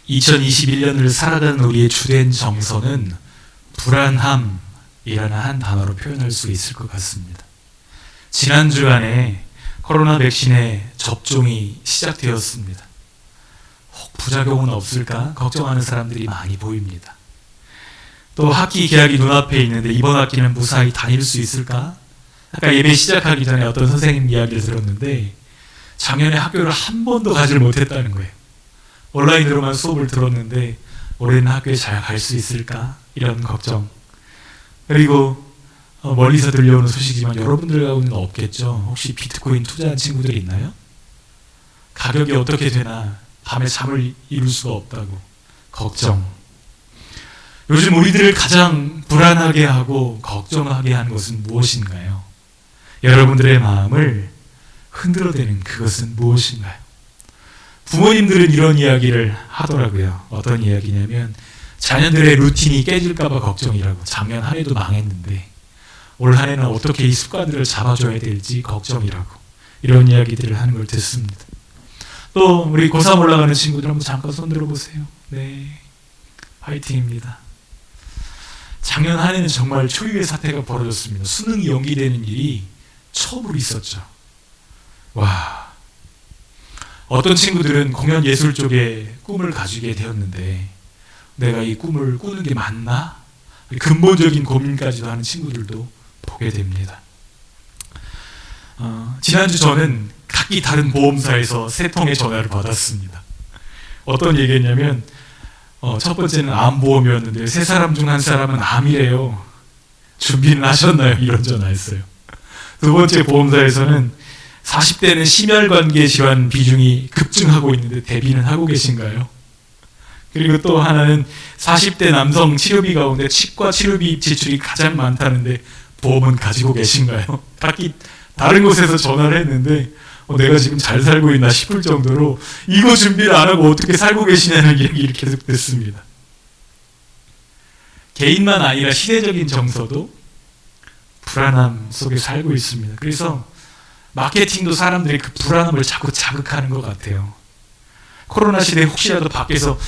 2021년을 살아가는 우리의 주된 정서는 불안함이라는 한 단어로 표현할 수 있을 것 같습니다. 지난 주간에 코로나 백신의 접종이 시작되었습니다. 혹 부작용은 없을까 걱정하는 사람들이 많이 보입니다. 또 학기 개학이 눈앞에 있는데 이번 학기는 무사히 다닐 수 있을까? 아까 예배 시작하기 전에 어떤 선생님 이야기를 들었는데 작년에 학교를 한 번도 가지를 못했다는 거예요. 온라인으로만 수업을 들었는데 올해는 학교에 잘 갈 수 있을까? 이런 걱정. 그리고 멀리서 들려오는 소식이지만 여러분들 가운데는 없겠죠. 혹시 비트코인 투자한 친구들이 있나요? 가격이 어떻게 되나 밤에 잠을 이룰 수가 없다고 걱정. 요즘 우리들을 가장 불안하게 하고 걱정하게 하는 것은 무엇인가요? 여러분들의 마음을 흔들어대는 그것은 무엇인가요? 부모님들은 이런 이야기를 하더라고요. 어떤 이야기냐면 자녀들의 루틴이 깨질까봐 걱정이라고. 작년 한 해도 망했는데 올 한 해는 어떻게 이 습관들을 잡아줘야 될지 걱정이라고. 이런 이야기들을 하는 걸 듣습니다. 또 우리 고3 올라가는 친구들 한번 잠깐 손 들어보세요. 네, 화이팅입니다. 작년 한 해는 정말 초유의 사태가 벌어졌습니다. 수능이 연기되는 일이 처음으로 있었죠. 와, 어떤 친구들은 공연 예술 쪽에 꿈을 가지게 되었는데 내가 이 꿈을 꾸는 게 맞나? 근본적인 고민까지도 하는 친구들도 보게 됩니다. 지난주 저는 각기 다른 보험사에서 세 통의 전화를 받았습니다. 어떤 얘기했냐면 첫 번째는 암보험이었는데 세 사람 중 한 사람은 암이래요. 준비는 하셨나요? 이런 전화했어요. 두 번째 보험사에서는 40대는 심혈관계 질환 비중이 급증하고 있는데 대비는 하고 계신가요? 그리고 또 하나는 40대 남성 치료비 가운데 치과 치료비 지출이 가장 많다는데 보험은 가지고 계신가요? 각기 다른 곳에서 전화를 했는데 내가 지금 잘 살고 있나 싶을 정도로 이거 준비를 안 하고 어떻게 살고 계시냐는 얘기를 계속 듣습니다. 개인만 아니라 시대적인 정서도 불안함 속에 살고 있습니다. 그래서 마케팅도 사람들이 그 불안함을 자꾸 자극하는 것 같아요. 코로나 시대에 혹시라도 밖에서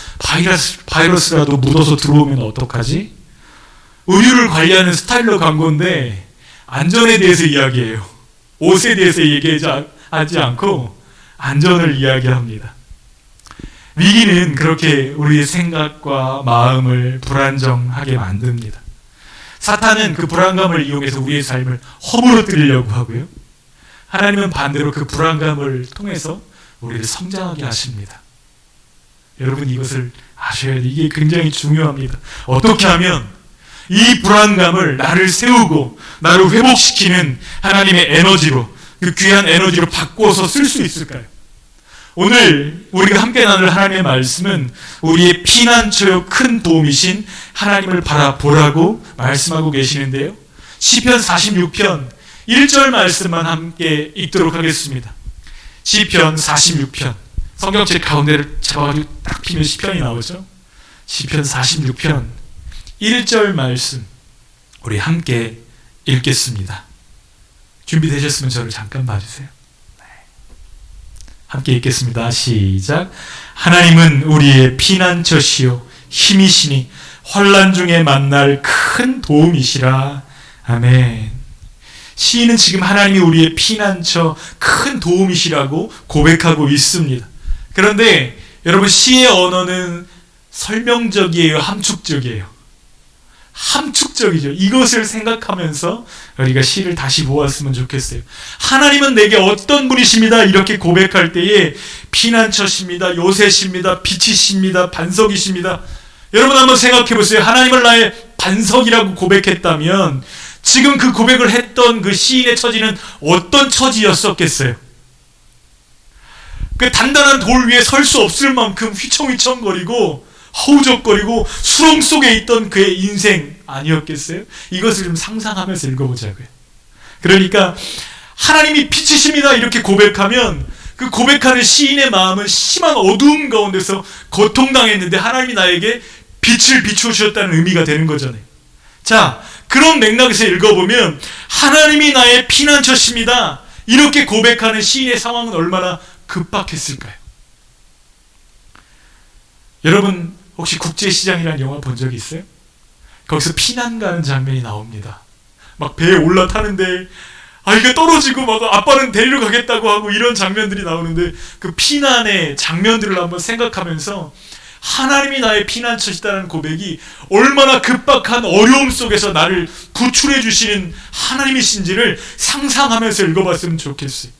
바이러스라도 묻어서 들어오면 어떡하지? 의류를 관리하는 스타일러 광고인데 안전에 대해서 이야기해요. 옷에 대해서 얘기하지 않고 안전을 이야기합니다. 위기는 그렇게 우리의 생각과 마음을 불안정하게 만듭니다. 사탄은 그 불안감을 이용해서 우리의 삶을 허물어뜨리려고 하고요. 하나님은 반대로 그 불안감을 통해서 우리를 성장하게 하십니다. 여러분 이것을 아셔야 돼요. 이게 굉장히 중요합니다. 어떻게 하면 이 불안감을 나를 세우고 나를 회복시키는 하나님의 에너지로, 그 귀한 에너지로 바꿔서 쓸 수 있을까요? 오늘 우리가 함께 나눌 하나님의 말씀은 우리의 피난처요 큰 도움이신 하나님을 바라보라고 말씀하고 계시는데요. 시편 46편 1절 말씀만 함께 읽도록 하겠습니다. 시편 46편. 성경책 가운데를 잡아가지고 딱 피면 시편이 나오죠. 시편 46편 1절 말씀 우리 함께 읽겠습니다. 준비되셨으면 저를 잠깐 봐주세요. 네. 함께 읽겠습니다. 시작. 하나님은 우리의 피난처시요 힘이시니 환난 중에 만날 큰 도움이시라. 아멘. 시인은 지금 하나님이 우리의 피난처 큰 도움이시라고 고백하고 있습니다. 그런데 여러분 시의 언어는 설명적이에요? 함축적이에요? 함축적이죠. 이것을 생각하면서 우리가 시를 다시 보았으면 좋겠어요. 하나님은 내게 어떤 분이십니다. 이렇게 고백할 때에 피난처십니다. 요새십니다. 빛이십니다. 반석이십니다. 여러분 한번 생각해 보세요. 하나님을 나의 반석이라고 고백했다면 지금 그 고백을 했던 그 시인의 처지는 어떤 처지였었겠어요? 그 단단한 돌 위에 설 수 없을 만큼 휘청휘청거리고 허우적거리고 수렁 속에 있던 그의 인생 아니었겠어요? 이것을 좀 상상하면서 읽어보자고요. 그러니까 하나님이 빛이십니다 이렇게 고백하면 그 고백하는 시인의 마음은 심한 어두움 가운데서 고통당했는데 하나님이 나에게 빛을 비추셨다는 의미가 되는 거잖아요. 자, 그런 맥락에서 읽어보면 하나님이 나의 피난처십니다 이렇게 고백하는 시인의 상황은 얼마나 급박했을까요? 여러분 혹시 국제시장이라는 영화 본 적이 있어요? 거기서 피난 가는 장면이 나옵니다. 막 배에 올라타는데 이게 떨어지고 막 아빠는 데리러 가겠다고 하고 이런 장면들이 나오는데 그 피난의 장면들을 한번 생각하면서 하나님이 나의 피난처시다는 고백이 얼마나 급박한 어려움 속에서 나를 구출해 주시는 하나님이신지를 상상하면서 읽어봤으면 좋겠어요.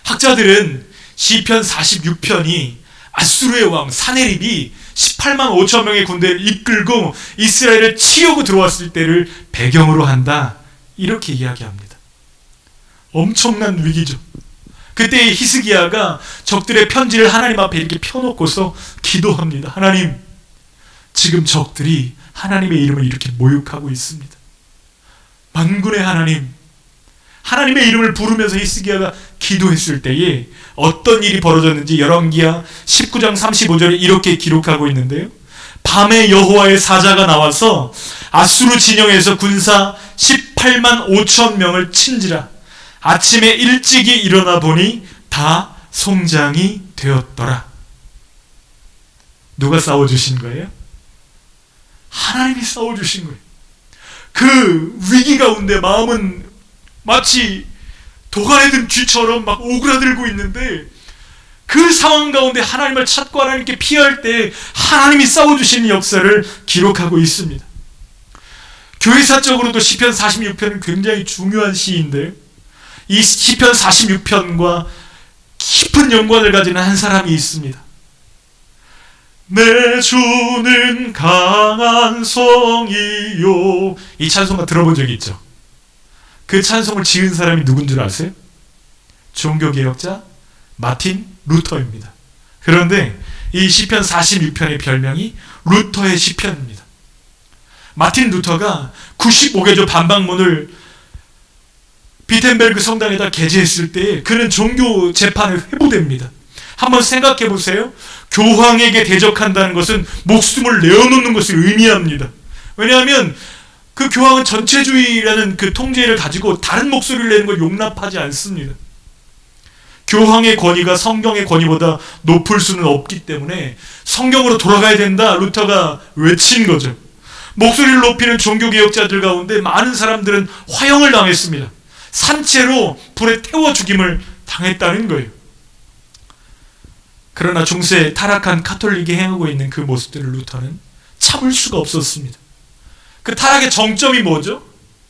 학자들은 시편 46편이 아수르의 왕 사네립이 18만 5천 명의 군대를 이끌고 이스라엘을 치려고 들어왔을 때를 배경으로 한다, 이렇게 이야기합니다. 엄청난 위기죠. 그때 히스기야가 적들의 편지를 하나님 앞에 이렇게 펴놓고서 기도합니다. 하나님, 지금 적들이 하나님의 이름을 이렇게 모욕하고 있습니다. 만군의 하나님, 하나님의 이름을 부르면서 히스기야가 기도했을 때에 어떤 일이 벌어졌는지 열왕기하 19장 35절에 이렇게 기록하고 있는데요. 밤에 여호와의 사자가 나와서 아수르 진영에서 군사 18만 5천 명을 친지라. 아침에 일찍이 일어나 보니 다 송장이 되었더라. 누가 싸워주신 거예요? 하나님이 싸워주신 거예요. 그 위기 가운데 마음은 마치 도간에 든 쥐처럼 막 오그라들고 있는데 그 상황 가운데 하나님을 찾고 하나님께 피할 때 하나님이 싸워주시는 역사를 기록하고 있습니다. 교회사적으로도 시편 46편은 굉장히 중요한 시인데 이 시편 46편과 깊은 연관을 가지는 한 사람이 있습니다. 내 주는 강한 성이요. 이 찬송가 들어본 적이 있죠? 그 찬송을 지은 사람이 누군 줄 아세요? 종교개혁자 마틴 루터입니다. 그런데 이 시편 46편의 별명이 루터의 시편입니다. 마틴 루터가 95개조 반박문을 비텐베르크 성당에다 게재했을 때 그는 종교 재판에 회부됩니다. 한번 생각해 보세요. 교황에게 대적한다는 것은 목숨을 내어놓는 것을 의미합니다. 왜냐하면 그 교황은 전체주의라는 그 통제를 가지고 다른 목소리를 내는 걸 용납하지 않습니다. 교황의 권위가 성경의 권위보다 높을 수는 없기 때문에 성경으로 돌아가야 된다, 루터가 외친 거죠. 목소리를 높이는 종교개혁자들 가운데 많은 사람들은 화형을 당했습니다. 산채로 불에 태워 죽임을 당했다는 거예요. 그러나 중세 타락한 카톨릭이 행하고 있는 그 모습들을 루터는 참을 수가 없었습니다. 그 타락의 정점이 뭐죠?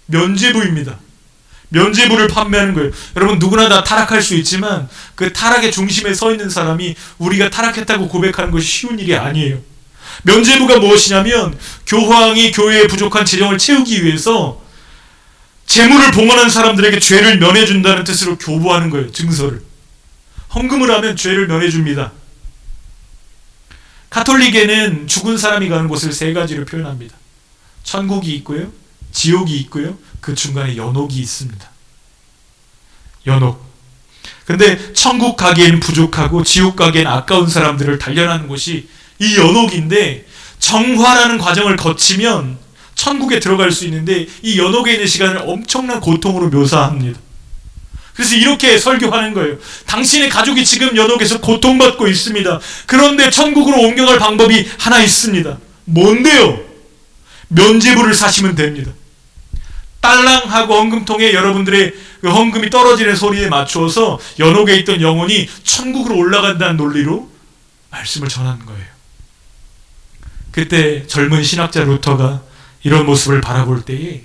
면죄부입니다. 면죄부를 판매하는 거예요. 여러분 누구나 다 타락할 수 있지만 그 타락의 중심에 서 있는 사람이 우리가 타락했다고 고백하는 것이 쉬운 일이 아니에요. 면죄부가 무엇이냐면 교황이 교회의 부족한 재정을 채우기 위해서 재물을 봉헌한 사람들에게 죄를 면해준다는 뜻으로 교부하는 거예요. 증서를. 헌금을 하면 죄를 면해줍니다. 가톨릭에는 죽은 사람이 가는 곳을 세 가지로 표현합니다. 천국이 있고요, 지옥이 있고요, 그 중간에 연옥이 있습니다. 연옥. 근데 천국 가기엔 부족하고 지옥 가기엔 아까운 사람들을 단련하는 곳이 이 연옥인데 정화라는 과정을 거치면 천국에 들어갈 수 있는데 이 연옥에 있는 시간을 엄청난 고통으로 묘사합니다. 그래서 이렇게 설교하는 거예요. 당신의 가족이 지금 연옥에서 고통받고 있습니다. 그런데 천국으로 옮겨갈 방법이 하나 있습니다. 뭔데요? 면죄부를 사시면 됩니다. 딸랑하고 헌금통에 여러분들의 그 헌금이 떨어지는 소리에 맞추어서 연옥에 있던 영혼이 천국으로 올라간다는 논리로 말씀을 전하는 거예요. 그때 젊은 신학자 루터가 이런 모습을 바라볼 때에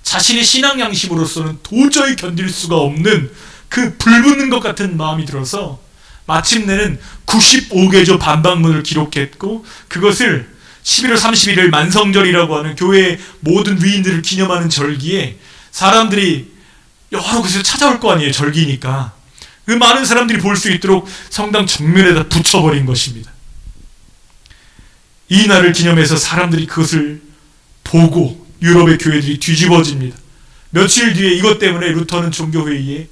자신의 신앙 양심으로서는 도저히 견딜 수가 없는 그 불붙는 것 같은 마음이 들어서 마침내는 95개조 반박문을 기록했고 그것을 11월 31일 만성절이라고 하는 교회의 모든 위인들을 기념하는 절기에 사람들이 여러 곳에서 찾아올 거 아니에요. 절기니까. 그 많은 사람들이 볼 수 있도록 성당 정면에다 붙여버린 것입니다. 이 날을 기념해서 사람들이 그것을 보고 유럽의 교회들이 뒤집어집니다. 며칠 뒤에 이것 때문에 루터는 종교회의에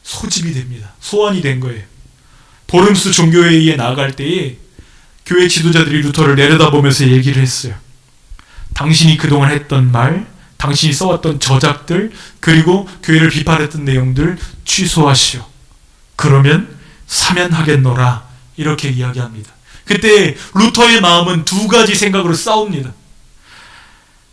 소집이 됩니다. 소환이 된 거예요. 보름스 종교회의에 나갈 때에 교회 지도자들이 루터를 내려다보면서 얘기를 했어요. 당신이 그동안 했던 말, 당신이 써왔던 저작들, 그리고 교회를 비판했던 내용들 취소하시오. 그러면 사면하겠노라. 이렇게 이야기합니다. 그때 루터의 마음은 두 가지 생각으로 싸웁니다.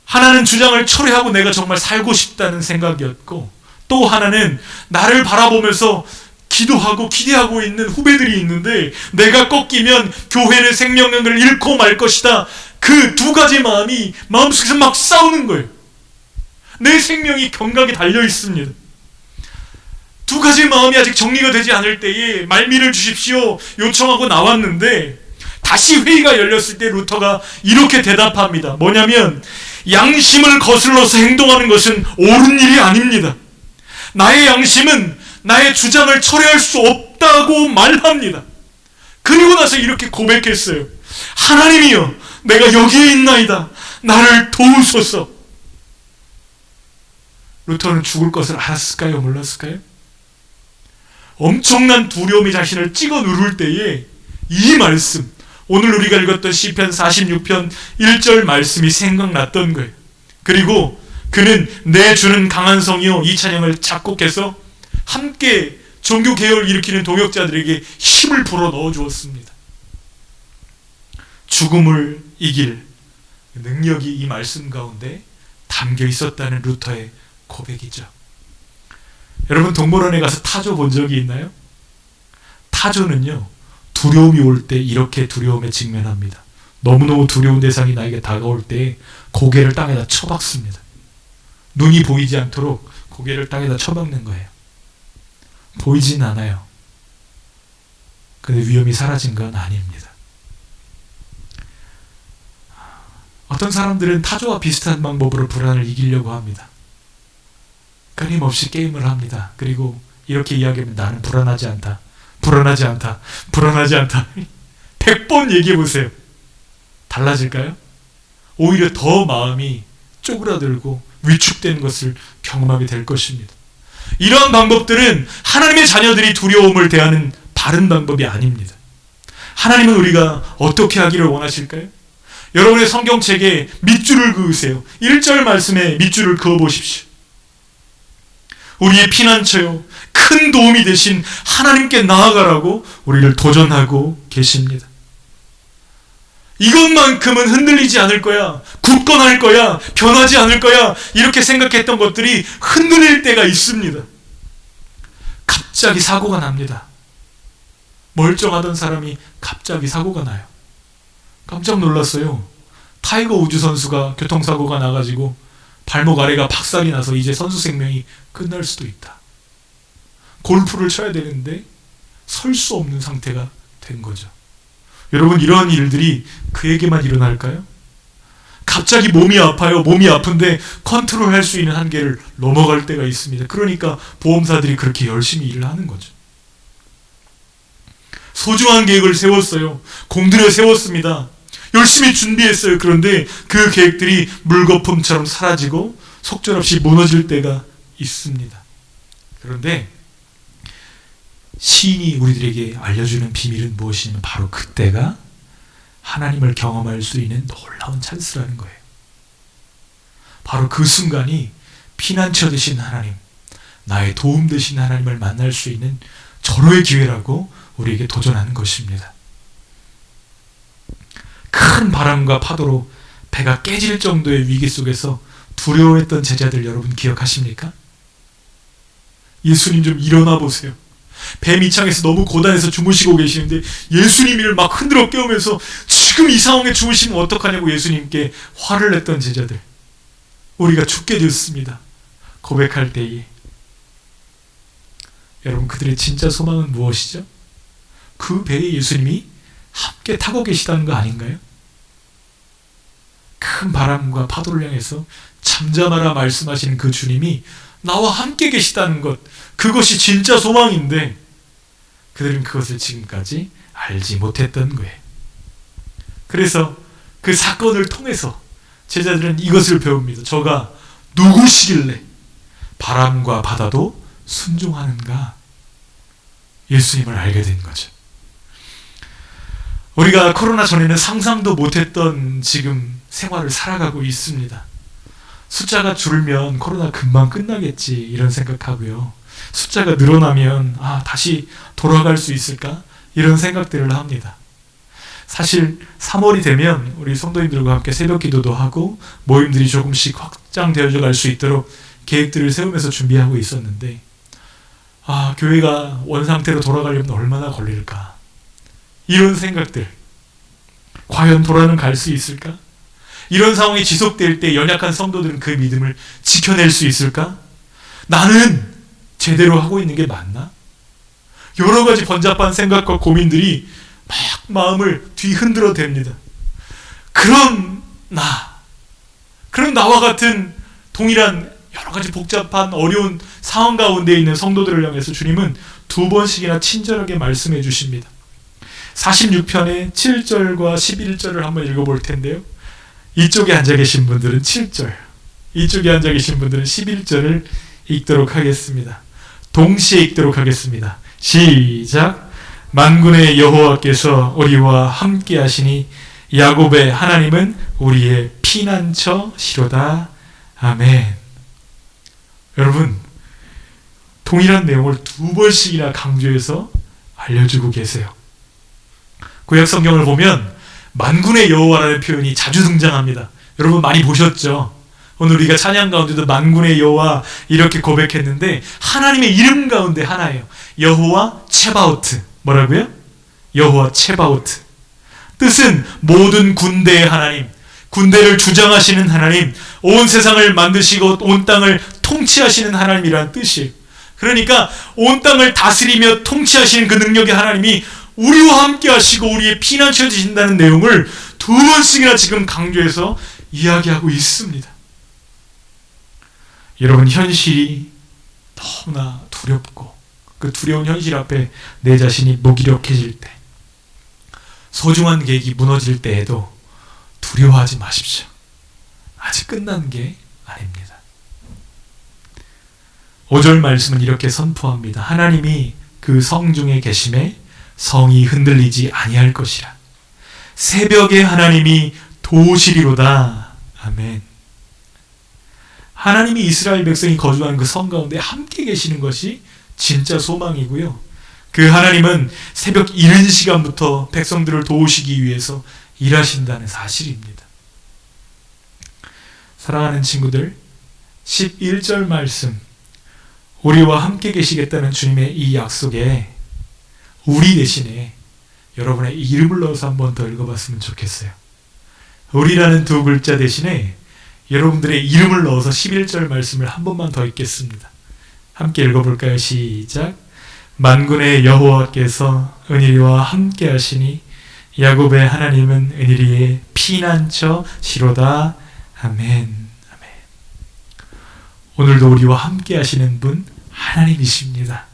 하나는 주장을 철회하고 내가 정말 살고 싶다는 생각이었고, 또 하나는 나를 바라보면서 기도하고 기대하고 있는 후배들이 있는데 내가 꺾이면 교회는 생명력을 잃고 말 것이다. 그 두 가지 마음이 마음속에서 막 싸우는 거예요. 내 생명이 경각에 달려 있습니다. 두 가지 마음이 아직 정리가 되지 않을 때에 말미를 주십시오 요청하고 나왔는데, 다시 회의가 열렸을 때 루터가 이렇게 대답합니다. 뭐냐면, 양심을 거슬러서 행동하는 것은 옳은 일이 아닙니다. 나의 양심은 나의 주장을 철회할 수 없다고 말합니다. 그리고 나서 이렇게 고백했어요. 하나님이여, 내가 여기에 있나이다. 나를 도우소서. 루터는 죽을 것을 알았을까요? 몰랐을까요? 엄청난 두려움이 자신을 찍어 누를 때에 이 말씀, 오늘 우리가 읽었던 시편 46편 1절 말씀이 생각났던 거예요. 그리고 그는 내 주는 강한 성이요, 이 찬양을 작곡해서 함께 종교 개혁을 일으키는 동역자들에게 힘을 불어 넣어 주었습니다. 죽음을 이길 능력이 이 말씀 가운데 담겨 있었다는 루터의 고백이죠. 여러분, 동물원에 가서 타조 본 적이 있나요? 타조는요, 두려움이 올 때 이렇게 두려움에 직면합니다. 너무너무 두려운 대상이 나에게 다가올 때 고개를 땅에다 쳐박습니다. 눈이 보이지 않도록 고개를 땅에다 쳐박는 거예요. 보이진 않아요. 근데 위험이 사라진 건 아닙니다. 어떤 사람들은 타조와 비슷한 방법으로 불안을 이기려고 합니다. 끊임없이 게임을 합니다. 그리고 이렇게 이야기하면 나는 불안하지 않다. 불안하지 않다. 불안하지 않다. 100번 얘기해 보세요. 달라질까요? 오히려 더 마음이 쪼그라들고 위축되는 것을 경험하게 될 것입니다. 이러한 방법들은 하나님의 자녀들이 두려움을 대하는 바른 방법이 아닙니다. 하나님은 우리가 어떻게 하기를 원하실까요? 여러분의 성경책에 밑줄을 그으세요. 1절 말씀에 밑줄을 그어보십시오. 우리의 피난처요, 큰 도움이 되신 하나님께 나아가라고 우리를 도전하고 계십니다. 이것만큼은 흔들리지 않을 거야, 굳건할 거야, 변하지 않을 거야, 이렇게 생각했던 것들이 흔들릴 때가 있습니다. 갑자기 사고가 납니다. 멀쩡하던 사람이 갑자기 사고가 나요. 깜짝 놀랐어요. 타이거 우즈 선수가 교통사고가 나가지고 발목 아래가 박살이 나서 이제 선수 생명이 끝날 수도 있다. 골프를 쳐야 되는데 설 수 없는 상태가 된 거죠. 여러분, 이러한 일들이 그에게만 일어날까요? 갑자기 몸이 아파요. 몸이 아픈데 컨트롤할 수 있는 한계를 넘어갈 때가 있습니다. 그러니까 보험사들이 그렇게 열심히 일을 하는 거죠. 소중한 계획을 세웠어요. 공들여 세웠습니다. 열심히 준비했어요. 그런데 그 계획들이 물거품처럼 사라지고 속절없이 무너질 때가 있습니다. 그런데 시인이 우리들에게 알려주는 비밀은 무엇이냐면 바로 그때가 하나님을 경험할 수 있는 놀라운 찬스라는 거예요. 바로 그 순간이 피난처 되신 하나님, 나의 도움 되신 하나님을 만날 수 있는 절호의 기회라고 우리에게 도전하는 것입니다. 큰 바람과 파도로 배가 깨질 정도의 위기 속에서 두려워했던 제자들 여러분 기억하십니까? 예수님 좀 일어나 보세요. 배 밑창에서 너무 고단해서 주무시고 계시는데 예수님을 막 흔들어 깨우면서 지금 이 상황에 주무시면 어떡하냐고 예수님께 화를 냈던 제자들, 우리가 죽게 되었습니다 고백할 때에 여러분, 그들의 진짜 소망은 무엇이죠? 그 배에 예수님이 함께 타고 계시다는 거 아닌가요? 큰 바람과 파도를 향해서 잠잠하라 말씀하시는 그 주님이 나와 함께 계시다는 것, 그것이 진짜 소망인데 그들은 그것을 지금까지 알지 못했던 거예요. 그래서 그 사건을 통해서 제자들은 이것을 배웁니다. 저가 누구시길래 바람과 바다도 순종하는가? 예수님을 알게 된 거죠. 우리가 코로나 전에는 상상도 못했던 지금 생활을 살아가고 있습니다. 숫자가 줄면 코로나 금방 끝나겠지 이런 생각하고요. 숫자가 늘어나면 다시 돌아갈 수 있을까? 이런 생각들을 합니다. 사실 3월이 되면 우리 성도님들과 함께 새벽 기도도 하고 모임들이 조금씩 확장되어져 갈 수 있도록 계획들을 세우면서 준비하고 있었는데, 교회가 원상태로 돌아가려면 얼마나 걸릴까? 이런 생각들. 과연 돌아는 갈 수 있을까? 이런 상황이 지속될 때 연약한 성도들은 그 믿음을 지켜낼 수 있을까? 나는 제대로 하고 있는 게 맞나? 여러 가지 번잡한 생각과 고민들이 막 마음을 뒤흔들어 댑니다. 그런 나와 같은 동일한 여러 가지 복잡한 어려운 상황 가운데 있는 성도들을 향해서 주님은 2번씩이나 친절하게 말씀해 주십니다. 46편의 7절과 11절을 한번 읽어볼 텐데요. 이쪽에 앉아 계신 분들은 7절, 이쪽에 앉아 계신 분들은 11절을 읽도록 하겠습니다. 동시에 읽도록 하겠습니다. 시작. 만군의 여호와께서 우리와 함께 하시니 야곱의 하나님은 우리의 피난처시로다. 아멘. 여러분, 동일한 내용을 2번씩이나 강조해서 알려주고 계세요. 구약 성경을 보면 만군의 여호와라는 표현이 자주 등장합니다. 여러분 많이 보셨죠? 오늘 우리가 찬양 가운데도 만군의 여호와 이렇게 고백했는데 하나님의 이름 가운데 하나예요. 여호와 체바오트. 뭐라고요? 여호와 체바오트. 뜻은 모든 군대의 하나님, 군대를 주장하시는 하나님, 온 세상을 만드시고 온 땅을 통치하시는 하나님이라는 뜻이에요. 그러니까 온 땅을 다스리며 통치하시는 그 능력의 하나님이 우리와 함께 하시고 우리의 피난처 되신다는 내용을 2번씩이나 지금 강조해서 이야기하고 있습니다. 여러분, 현실이 너무나 두렵고 그 두려운 현실 앞에 내 자신이 무기력해질 때, 소중한 계획이 무너질 때에도 두려워하지 마십시오. 아직 끝난 게 아닙니다. 5절 말씀은 이렇게 선포합니다. 하나님이 그 성중에 계심에 성이 흔들리지 아니할 것이라. 새벽에 하나님이 도우시리로다. 아멘. 하나님이 이스라엘 백성이 거주하는 그 성 가운데 함께 계시는 것이 진짜 소망이고요. 그 하나님은 새벽 이른 시간부터 백성들을 도우시기 위해서 일하신다는 사실입니다. 사랑하는 친구들, 11절 말씀, 우리와 함께 계시겠다는 주님의 이 약속에 우리 대신에 여러분의 이름을 넣어서 한 번 더 읽어봤으면 좋겠어요. 우리라는 2글자 대신에 여러분들의 이름을 넣어서 11절 말씀을 한 번만 더 읽겠습니다. 함께 읽어볼까요? 시작. 만군의 여호와께서 은혜와 함께 하시니 야곱의 하나님은 은혜의 피난처시로다. 아멘. 아멘. 오늘도 우리와 함께 하시는 분 하나님이십니다.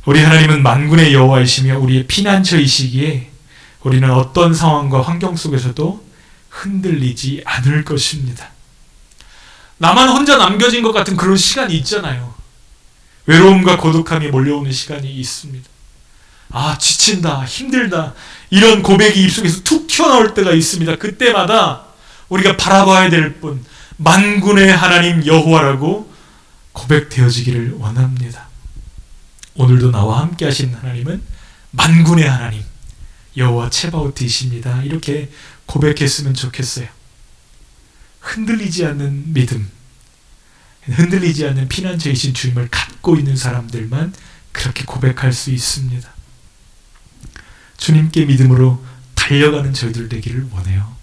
우리 하나님은 만군의 여호와이시며 우리의 피난처이시기에 우리는 어떤 상황과 환경 속에서도 흔들리지 않을 것입니다. 나만 혼자 남겨진 것 같은 그런 시간이 있잖아요. 외로움과 고독함이 몰려오는 시간이 있습니다. 지친다, 힘들다, 이런 고백이 입속에서 툭 튀어나올 때가 있습니다. 그때마다 우리가 바라봐야 될 분, 만군의 하나님 여호와라고 고백되어지기를 원합니다. 오늘도 나와 함께 하신 하나님은 만군의 하나님 여호와 체바오트이십니다. 이렇게 고백했으면 좋겠어요. 흔들리지 않는 믿음, 흔들리지 않는 피난처이신 주님을 갖고 있는 사람들만 그렇게 고백할 수 있습니다. 주님께 믿음으로 달려가는 저희들 되기를 원해요.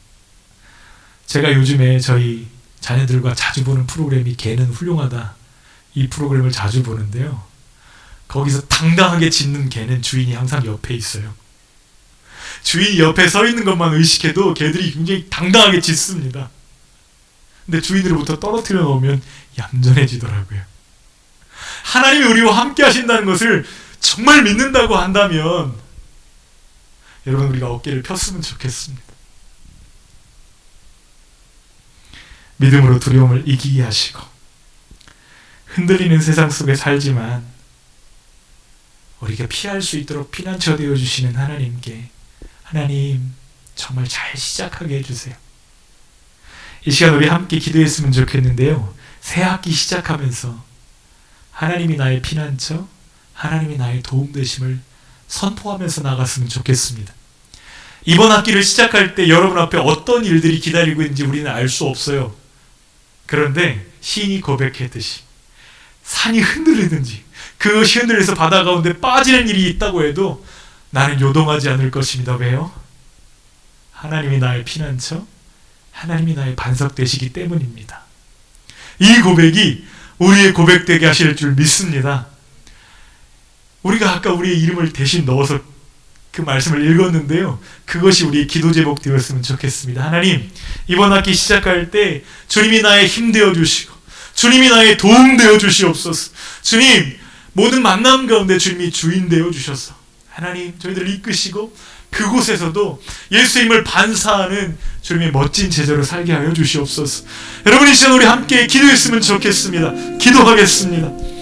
제가 요즘에 저희 자녀들과 자주 보는 프로그램이 개는 훌륭하다, 이 프로그램을 자주 보는데요. 거기서 당당하게 짖는 개는 주인이 항상 옆에 있어요. 주인이 옆에 서 있는 것만 의식해도 개들이 굉장히 당당하게 짖습니다. 근데 주인으로부터 떨어뜨려 놓으면 얌전해지더라고요. 하나님이 우리와 함께 하신다는 것을 정말 믿는다고 한다면 여러분, 우리가 어깨를 폈으면 좋겠습니다. 믿음으로 두려움을 이기게 하시고 흔들리는 세상 속에 살지만 우리가 피할 수 있도록 피난처 되어주시는 하나님께 하나님 정말 잘 시작하게 해주세요. 이 시간 우리 함께 기도했으면 좋겠는데요. 새 학기 시작하면서 하나님이 나의 피난처, 하나님이 나의 도움 되심을 선포하면서 나갔으면 좋겠습니다. 이번 학기를 시작할 때 여러분 앞에 어떤 일들이 기다리고 있는지 우리는 알 수 없어요. 그런데 시인이 고백했듯이 산이 흔들리든지 그것이 흔들려서 바다 가운데 빠지는 일이 있다고 해도 나는 요동하지 않을 것입니다. 왜요? 하나님이 나의 피난처, 하나님이 나의 반석 되시기 때문입니다. 이 고백이 우리의 고백되게 하실 줄 믿습니다. 우리가 아까 우리의 이름을 대신 넣어서 그 말씀을 읽었는데요. 그것이 우리의 기도 제목 되었으면 좋겠습니다. 하나님, 이번 학기 시작할 때 주님이 나의 힘 되어 주시고 주님이 나의 도움 되어 주시옵소서. 주님, 모든 만남 가운데 주님이 주인 되어 주셔서 하나님 저희들을 이끄시고 그곳에서도 예수의 힘을 반사하는 주님의 멋진 제자로 살게 하여 주시옵소서. 여러분 이 시간 우리 함께 기도했으면 좋겠습니다. 기도하겠습니다.